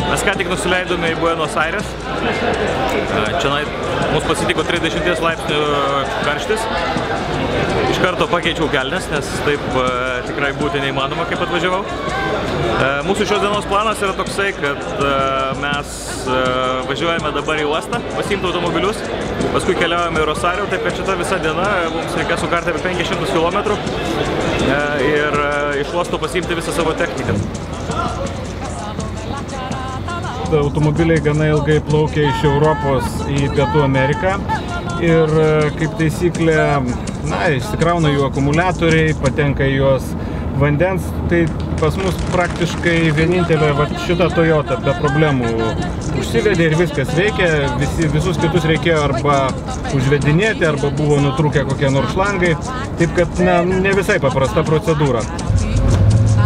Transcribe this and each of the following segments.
Mes ką tik nusileidome į Buenos Aires. Čia mus pasitiko 30 laipsnių karštis. Iš karto pakeičiau kelnes, nes taip tikrai būti neįmanoma, kaip atvažiavau. Mūsų šios dienos planas yra toksai, kad mes važiuojame dabar į uostą, pasiimti automobilius, paskui keliaujame į Rosario, taip kad šita visa diena mums reikia sukarti apie 500 km ir iš uosto pasiimti visą savo techniką. Automobiliai gana ilgai plaukia iš Europos į Pietų Ameriką ir kaip taisyklė, išsikrauna jų akumuliatoriai, patenka į juos vandens, tai pas mus praktiškai vienintelė šita Toyota be problemų užsivedė ir viskas veikia, visus kitus reikėjo arba užvedinėti, arba buvo nutrūkę kokie nors šlangai, taip kad ne visai paprasta procedūra.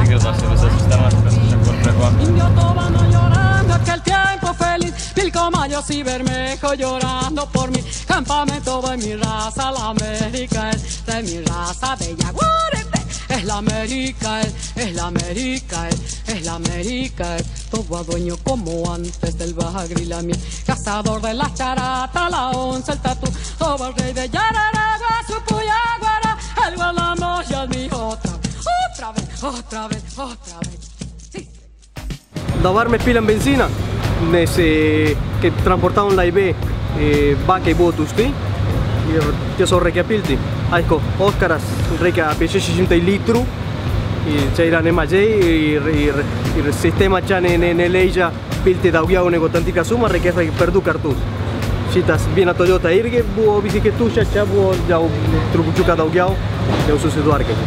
Tikrinosi visas sistemas, bet čia kur prie ko. Pilcomayos y Bermejo llorando por mi campamento de mi raza, la América es de mi raza bella. Es la América, es la América, es la América, todo dueño como antes del bagre y la miel, cazador de la charata, la onza, el tatú, todo el rey de Yararagua, su Puyaguara, el gualamo ya es mi otra vez, otra vez, otra vez. Sí. Davarme pila en benzina. Que transportavam la IB baka i botusti ir tiesiog reikia pilti. Aišku, Oskaras reikia apie 600 litrų ir čia yra nemažai ir sistema čia neleidžia pilti daugiau negu tam tikrą sumą, reikės per 2 kartus. Šitas viena Toyota irgi buvo visiškai tuščia, čia buvo jau trupučiuką daugiau, jau susitvarkė.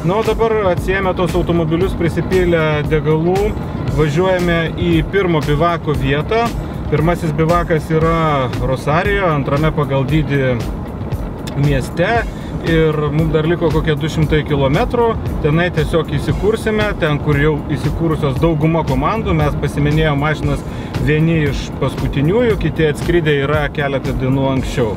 O dabar atsiėmę tos automobilius, prisipylę degalų, važiuojame į pirmo bivako vietą. Pirmasis bivakas yra Rosario, antrame pagal dydį mieste ir mums dar liko kokie 200 km. Tenai tiesiog įsikursime, ten kur jau įsikūrusios dauguma komandų, mes pasiminėjom mašinas vieni iš paskutiniųjų, kiti atskridę yra keletą dienų anksčiau.